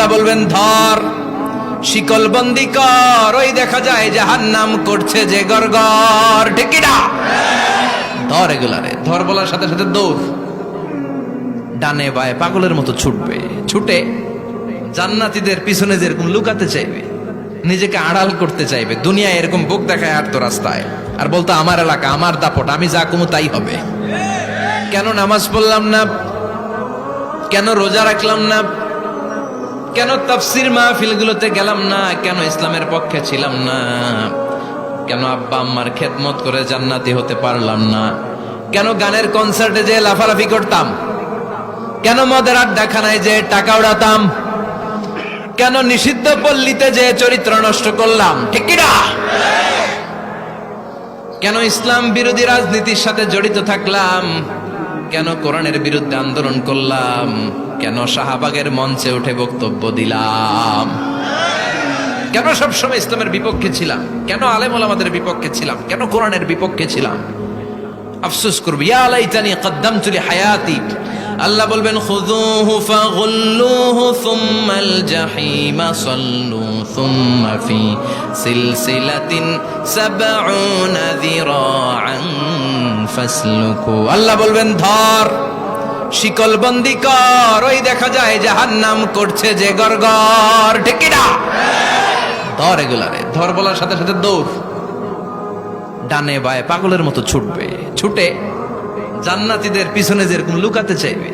আল্লাহ বলবেন ধর, শিকল বন্দি কর। ওই দেখা যায় জাহান্নাম করছে যে গড়গড়, ঠিক কি না? ধর এগুলারে, ধর বলার সাথে সাথে দৌড়, ডানে বায়ে পাগলের মতো ছুটবে। ছুটে জান্নাতীদের পিছনে যেরকম লুকাতে চাইবে, নিজেকে আড়াল করতে চাইবে, দুনিয়ায় এরকম বুক দেখায় আর তো রাস্তায়, আর বলতো আমার এলাকা, আমার দাপট, আমি যা কমু তাই হবে। কেন নামাজ পড়লাম না, কেন রোজা রাখলাম না, কেন তাফসীর মাহফিলগুলোতে গেলাম না, কেন ইসলামের পক্ষে ছিলাম না, কেন আব্বা আম্মার খেদমত করে জান্নাতি হতে পারলাম না, কেন গানের কনসার্টে যে লাফালাফি করতাম, কেন মদের আড্ডাখানায় যে টাকা উড়াতাম, কেন নিষিদ্ধ পল্লীতে যে চরিত্র নষ্ট করলাম, ঠিক কি না? কেন ইসলাম বিরোধী রাজনীতির সাথে জড়িত থাকলাম, কেন কোরআনের বিরুদ্ধে আন্দোলন করলাম, কেন শাহবাগের মঞ্চে উঠে বক্তব্য দিলাম, কেন সবসময় ইসলামের বিপক্ষে ছিলাম, কেন আলেম ওলামাদের বিপক্ষে ছিলাম, কেন কোরআনের বিপক্ষে ছিলাম? আফসোস করব, ইয়া লাইতানি কদ্দামতু লিহায়াতি। আল্লাহ বলবেন খুযুহু ফাগুল্লুহু সুম্মাল জাহিমা সাল্লু সুম্মা ফি সিলসিলাতিন সাবউনা যিরাআন ফাসলুকু। আল্লাহ বলবেন ধর, শিকল বন্দি কর। ওই দেখা যায় জাহান্নাম করছে যে গড়গড়, ঠিক কি না? ধর এগুলারে, ধর বলার সাথে সাথে দৌড়, ডানে বায়ে পাগলের মতো ছুটবে। ছুটে জান্নাতীদের পিছনে যেরকম লুকাতে চাইবে,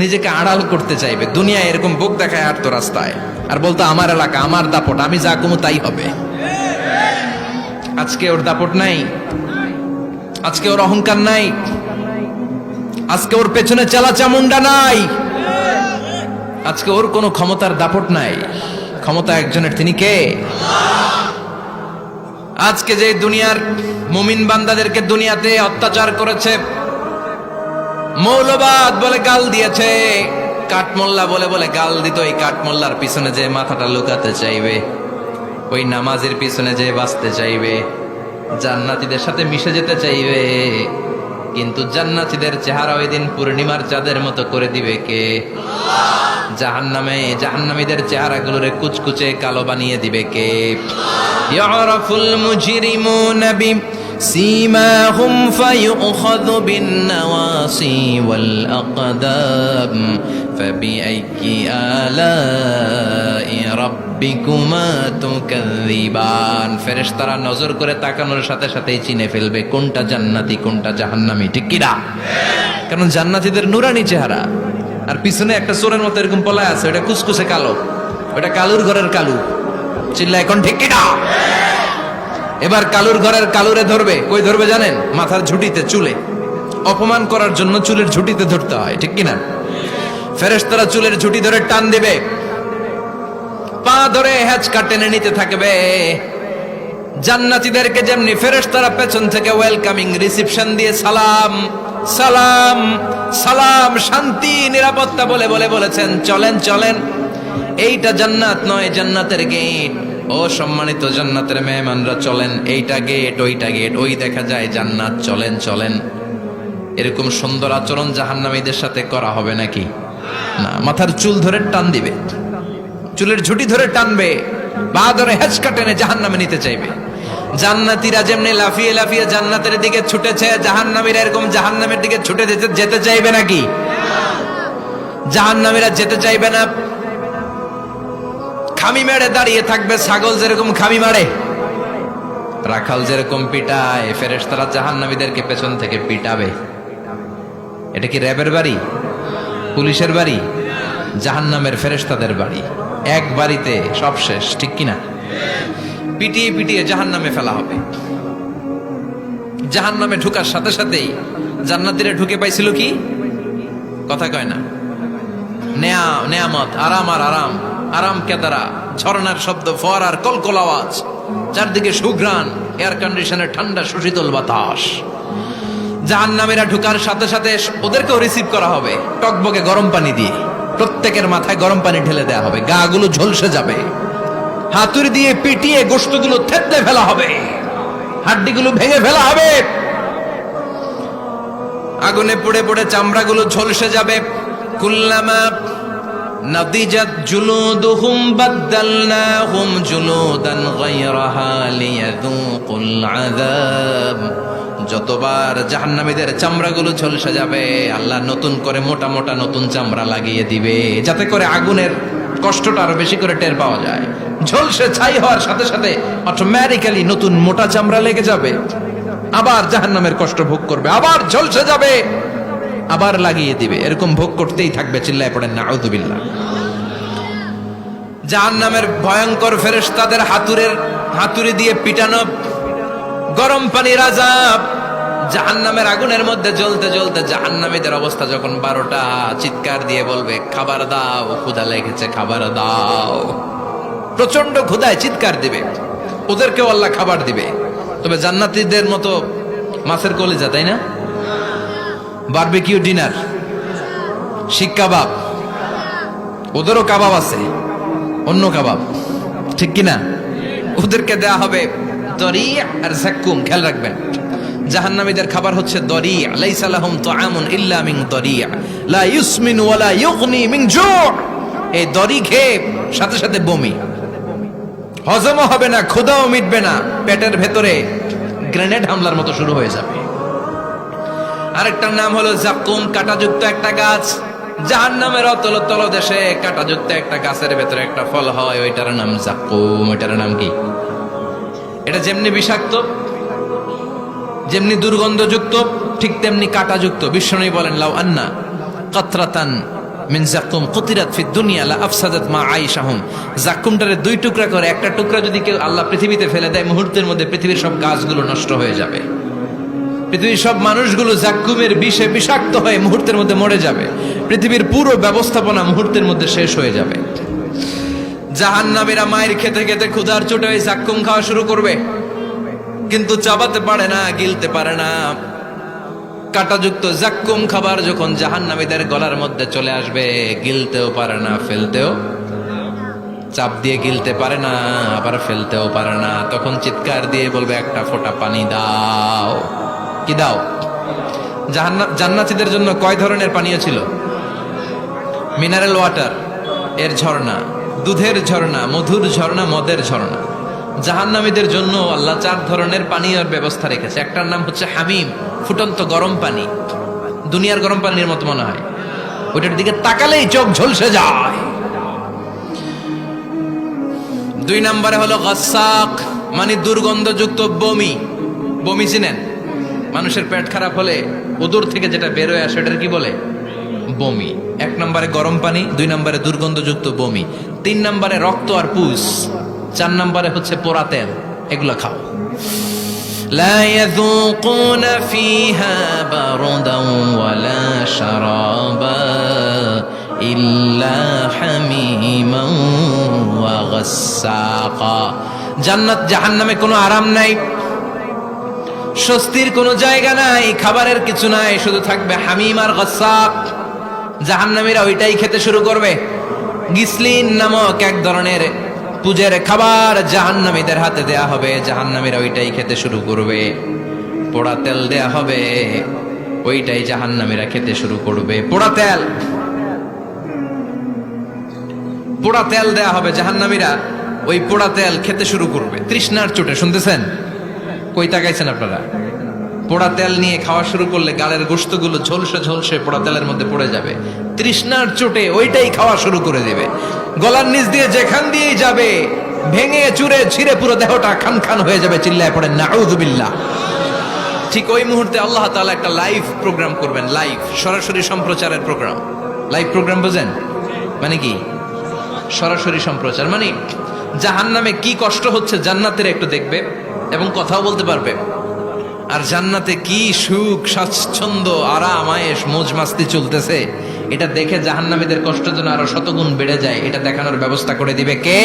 নিজেকে আড়াল করতে চাইবে, দুনিয়ায় এরকম বুক দেখায় আর তো রাস্তায়, আর বলতো আমার এলাকা, আমার দাপট, আমি যা কমু তাই হবে। আজকে ওর দাপট নাই, আজকে ওর অহংকার নাই, আজকে ওর পেছনে চালা চামুন্ডা নাই, আজকে ওর কোনো ক্ষমতার দাপট নাই। ক্ষমতা একজনের, তিনি কে? আজকে যে দুনিয়ার মুমিন বান্দাদেরকে দুনিয়াতে অত্যাচার করেছে, মৌলবাদ বলে গাল দিয়েছে, কাঠমোল্লা বলে বলে গাল দিত, এই কাঠমোল্লার পিছনে যে মাথাটা লুকাতে চাইবে, ওই নামাজের পিছনে যে বাঁচতে চাইবে, জান্নাতীদের সাথে মিশে যেতে চাইবে, কিন্তু জান্নাতীদের চেহারা ওই দিন পূর্ণিমার চাঁদের মতো করে দিবে কে? জাহান্নামীদের চেহারাগুলোরে কুচকুচে কালো বানিয়ে দিবে কে? ইয়ারাফুল মুজরিমুনা বিসীমাহুম ফায়ুখাযু বিন-নাওয়াসি ওয়াল আকদাম ফাবিআইয়ি আলাই রাব্বিকুমা তুকাযযিবান। ফেরেশতারা নজর করে তাকানোর সাথে সাথেই চিনে ফেলবে কোনটা জান্নাতি কোনটা জাহান্নামী, ঠিক কি না? কারণ জান্নাতীদের নুরানি চেহারা, আর পিছনে একটা চোরের মতো এরকম পলায় আছে, ওটা কুচকুচে কালো, ওটা কালুর ঘরের কালু। চিল্লা এখন, ঠিক কি না? এবার কালুর ঘরের কালুরে ধরবে, কই ধরবে জানেন? মাথার ঝুঁটিতে, চুলে। অপমান করার জন্য চুলের ঝুঁটিতে ধরতে হয়, ঠিক কি না? ফেরেশতারা চুলের ঝুঁটি ধরে টান দিবে, পা ধরে হ্যাচকা টেনে নিতে থাকবে। জান্নাতীদেরকে যেমনি ফেরেশতারা পেছন থেকে ওয়েলকামিং রিসিপশন দিয়ে সালাম সালাম সালাম, শান্তি নিরাপত্তা বলে বলে বলেছেন চলেন চলেন, এইটা জান্নাত নয়, জান্নাতের গেট। ও সম্মানিত জান্নাতের মেহমানরা চলেন, এইটা গেট, ওইটা গেট, ওই দেখা যায় জান্নাত, চলেন চলেন। এরকম সুন্দর আচরণ জাহান্নামীদের সাথে করা হবে নাকি? না, মাথার চুল ধরে টান দিবে, চুলের ঝুঁটি ধরে টানবে, পা ধরে হেঁচকা টেনে জাহান্নামে নিতে চাইবে। জান্নাতীরা যেমনি লাফিয়ে লাফিয়ে জান্নাতের দিকে ছুটেছে, জাহান্নামীরা এরকম জাহান্নামের দিকে ছুটে যেতে চাইবে নাকি? জাহান্নামীরা যেতে চাইবে না, খামি মেরে দাঁড়িয়ে থাকবে। ছাগল যেরকম খামি মারে, রাখাল যেরকম পিটায়, ফেরেশতারা জাহান্নামীদেরকে পেছন থেকে পিটাবে। এটা কি র্যাবের বাড়ি, পুলিশের বাড়ি? জাহান্নামের ফেরেশতাদের বাড়ি। এক বাড়িতে সব শেষ, ঠিক কিনা? পিটিয়ে পিটিয়ে জাহান্নামে ফেলা হবে। জাহান্নামে ঢুকার সাথে সাথেই জান্নাতীরা ঢুকে পাইছিল কি? কথা কয় না, নেয়ামত, আরাম আর আরাম, আরাম কেদারা, ঝর্ণার শব্দ, ফোয়ারার কলকল আওয়াজ, চারদিকে সুঘ্রাণ, এয়ার কন্ডিশনের ঠান্ডা সুশীতল বাতাস। জাহান্নামীরা ঢুকার সাথে সাথে ওদেরকেও রিসিভ করা হবে টকবকে গরম পানি দিয়ে। প্রত্যেকের মাথায় গরম পানি ঢেলে দেওয়া হবে, গা গুলো ঝলসে যাবে, হাতুড়ি দিয়ে পিটিয়ে গোশতগুলো থেতলে ফেলা হবে, হাড্ডিগুলো ভেঙে ফেলা হবে, আগুনে পুড়ে পুড়ে চামড়াগুলো ঝলসে যাবে। কুল্লামা নাদিজাত জুলুদুহুম বাদদালনাহুম জুলুদান গায়রাহা লিয়াযুকুল আযাব। যতবার জাহান্নামীদের চামড়াগুলো ঝলসে যাবে, আল্লাহ নতুন করে মোটা মোটা নতুন চামড়া লাগিয়ে দিবে, যাতে করে আগুনের কষ্টটা আরো বেশি করে টের পাওয়া যায়। ঝলসে ছাই হওয়ার সাথে সাথে অটোমেটিক্যালি নতুন মোটা চামড়া লেগে যাবে, আবার জাহান্নামের কষ্ট ভোগ করবে, আবার ঝলসে যাবে, আবার লাগিয়ে দিবে। এরকম ভোগ করতেই থাকবে। চিল্লায় পড়েন নাউযুবিল্লাহ। জাহান্নামের ভয়ঙ্কর ফেরেশতাদের হাতুড়ি দিয়ে পিটানো, গরম পানির আযাব, জাহান্নামের আগুনের মধ্যে জ্বলতে জ্বলতে জাহান্নামীদের অবস্থা যখন 12টা, চিৎকার দিয়ে বলবে খাবার দাও, ক্ষুধা লেগেছে, খাবার দাও। প্রচন্ড ক্ষুধায় চিৎকার দিবে, ওদেরকেও আল্লাহ খাবার দিবে। তবে জান্নাতীদের মতো মাছের কলিজা, তাই না? বারবিকিউ ডিনার, শিক কাবাব, ওদেরও কাবাব আছে, অন্য কাবাব, ঠিক কিনা? ওদেরকে দেয়া হবে দরি আর যাক্কুম। খেয়াল রাখবেন, জাহান্নামীদের খাবার হচ্ছে দরি। লাইসা লাহুম তুআমুন ইল্লা মিন দরি লা ইউসমিন ওয়ালা ইউগনি মিন জু'। এই দরি খেয়ে সাথে সাথে বমি, হজমও হবে না, ক্ষুধাও মিটবে না, পেটের ভেতরে গ্রেনেড হামলার মতো শুরু হয়ে যাবে। আরেকটার নাম হলো যাক্কুম, কাঁটাযুক্ত একটা গাছ। জাহান্নামের অতল তলদেশে কাঁটাযুক্ত একটা গাছের ভেতরে একটা ফল হয়, ওইটার নাম যাক্কুম। ওইটার নাম কি? এটা যেমনি বিষাক্ত, যেমনি দুর্গন্ধযুক্ত, ঠিক তেমনি কাঁটাযুক্ত। বিশ্বনবী বলেন লাউ আন্না কাতরাতান মিন যাক্কুম কুতিরাত ফিদ দুনিয়া লা আফসাদাত মা আইশাহুম। যাক্কুমটারে 2 টুকরা করে, একটা টুকরা যদি কেউ আল্লাহ পৃথিবীতে ফেলে দেয়, মুহূর্তের মধ্যে পৃথিবীর সব গাছগুলো নষ্ট হয়ে যাবে। পৃথিবীর সব মানুষগুলো যাক্কুমের বিষে বিষাক্ত হয়ে মুহূর্তের মধ্যে মরে যাবে। পৃথিবীর পুরো ব্যবস্থাপনা মুহূর্তের মধ্যে শেষ হয়ে যাবে। জাহান্নামীরা মায়ের খেতে খেতে ক্ষুধার চোটে ওই যাক্কুম খাওয়া শুরু করবে, কিন্তু চাবাতে পারে না, গিলতে পারে না। কাঁটাযুক্ত যাক্কুম খাবার যখন জাহান্নামীদের গলার মধ্যে চলে আসবে, গিলতেও পারে না, ফেলতেও, চাপ দিয়ে গিলতে পারে না, আবার ফেলতেও পারে না। তখন চিৎকার দিয়ে বলবে একটা ফোঁটা পানি দাও। কি দাও? জান্নাতীদের জন্য কয় ধরনের পানীয় ছিল? মিনারেল ওয়াটার, এর ঝর্ণা, দুধের ঝর্ণা, মধুর ঝর্ণা, মদের ঝর্ণা। জাহান্নামীদের জন্য আল্লাহ 4 ধরনের পানীয়ের ব্যবস্থা রেখেছে। একটার নাম হচ্ছে হামিম, ফুটন্ত গরম পানি, দুনিয়ার গরম পানির মতো মনে হয়, ওইটার দিকে তাকালেই চোখ ঝলসে যায়। 2 নম্বরে হলো গাসাক, মানে দুর্গন্ধযুক্ত বমি। বমি চিনেন? মানুষের পেট খারাপ হলে উদর থেকে যেটা বের হয়ে আসে, এটার কি বলে? বমি। 1 নম্বরে গরম পানি, 2 নম্বরে দুর্গন্ধযুক্ত বমি, 3 নম্বরে রক্ত আর পুষ, 4 নম্বরে হচ্ছে পোড়া তেল। এগুলো খাও। লা ইয়াযুকুনা ফিহা বারদান ওয়ালা শারাবা ইল্লা হামিমান ওয়া গাসসাকা। জান্নাত জাহান্নামে কোনো আরাম নাই, স্বস্তির কোনো জায়গা নাই, খাবারের কিছু নাই, শুধু থাকবে হামিম আর গাসসাক। জাহান্নামীরা ওইটাই খেতে শুরু করবে। গিসলিন নামক এক ধরনের পূজের খাবার জাহান্নামীদের হাতে দেয়া হবে, জাহান্নামীরা ওইটাই খেতে শুরু করবে। পোড়া তেল দেয়া হবে, ওইটাই জাহান্নামীরা খেতে শুরু করবে। পোড়া তেল, পোড়া তেল দেয়া হবে, জাহান্নামীরা ওই পোড়া তেল খেতে শুরু করবে তৃষ্ণার চোটে। শুনতেছেন? কই তাকাইছেন আপনারা? পোড়া তেল নিয়ে খাওয়া শুরু করলে গালের গোশতগুলো ঝলসে ঝলসে পোড়া তেলের মধ্যে পড়ে যাবে। তৃষ্ণার চোটে ওইটাই খাওয়া শুরু করে দেবে। গলার নিচ দিয়ে যেখান দিয়েই যাবে, ভেঙে চুরে ছিঁড়ে পুরো দেহটা খান খান হয়ে যাবে। চিল্লায় পড়েন নাউযুবিল্লাহ। ঠিক ওই মুহূর্তে আল্লাহ তাআলা একটা লাইভ প্রোগ্রাম করবেন, লাইভ, সরাসরি সম্প্রচারের প্রোগ্রাম। লাইভ প্রোগ্রাম বোঝেন মানে কি? সরাসরি সম্প্রচার মানে জাহান্নামে কি কষ্ট হচ্ছে জান্নাতের একটু দেখবে এবং কথাও বলতে পারবে। আর জান্নাতে কি সুখ, স্বাচ্ছন্দ্য, আরাম, আয়েশ, মौज মাস্তি চলতেছে, এটা দেখে জাহান্নামীদের কষ্ট যেন আরো শতগুণ বেড়ে যায়, এটা দেখানোর ব্যবস্থা করে দিবে কে?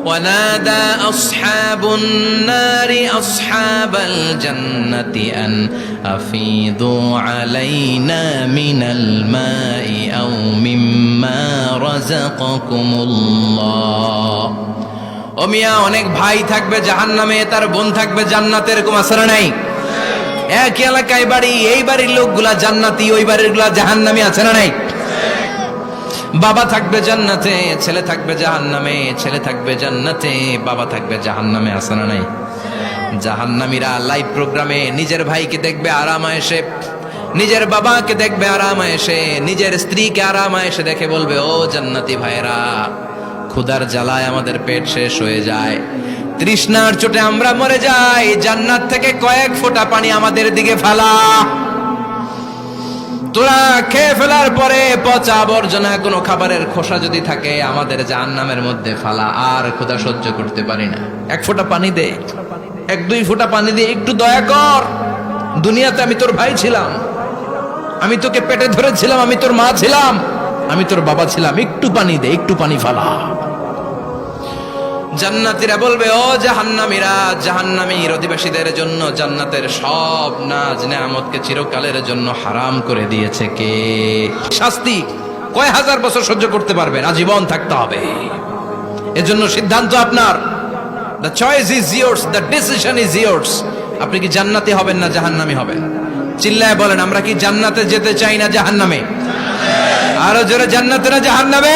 ওয়ানাদা আসহাবুন নারি আসহাবাল জান্নাতি আন আফিদু আলাইনা মিনাল মাই আও মিম্মা রাযাকাকুমুল্লাহ। ও মিয়া, অনেক ভাই থাকবে জাহান্নামে, তার বোন থাকবে জান্নাতে, এরকম আছে না নাই? এক এলাকায় বাড়ি, এই বাড়ির লোকগুলা জান্নাতি, ওই বাড়ির গুলা জাহান্নামী, আছে না নাই? বাবা থাকবে জান্নাতে, ছেলে থাকবে জাহান্নামে। ছেলে থাকবে জান্নাতে, বাবা থাকবে জাহান্নামে। আছে না নাই? জাহান্নামীরা লাইভ প্রোগ্রামে নিজের ভাইকে দেখবে আরামায়েশে, নিজের বাবাকে দেখবে আরামায়েশে, নিজের স্ত্রীকে আরামায়েশে দেখে বলবে, ও জান্নাতি ভাইরা, ক্ষুধার জ্বালায় আমাদের পেট শেষ হয়ে যায়, তৃষ্ণার চোটে আমরা মরে যাই, জান্নাত থেকে কয়েক ফোঁটা পানি আমাদের দিকে ফেলা। তোরা খেয়ে ফেলার পরে পচা আবর্জনা কোনো খাবারের খোসা যদি থাকে আমাদের জাহান্নামের মধ্যে ফালা, আর ক্ষুধা সহ্য করতে পারি না, এক ফোঁটা পানি দে, এক দুই ফোঁটা পানি দিয়ে একটু দয়া কর। দুনিয়াতে আমি তোর ভাই ছিলাম, আমি তোকে পেটে ধরেছিলাম, আমি তোর মা ছিলাম, আমি তোর বাবা ছিলাম, একটু পানি দে, একটু পানি ফালা। জান্নাতীরা বলবে, ও জাহান্নামীরা, জাহান্নামীর অধিবাসীদের জন্য জান্নাতের সব নাজ নেয়ামতকে চিরকালের জন্য হারাম করে দিয়েছে কে? শাস্তি কয় হাজার বছর সহ্য করতে পারবেন? আজীবন থাকতে হবে। এজন্য সিদ্ধান্ত আপনার। The choice is yours, the decision is yours. আপনি কি জান্নাতি হবেন না জাহান্নামী হবেন? চিল্লায় বলেন, আমরা কি জান্নাতে যেতে চাই না জাহান্নামে? আরো জোরে, জান্নাতে না জাহান্নামে?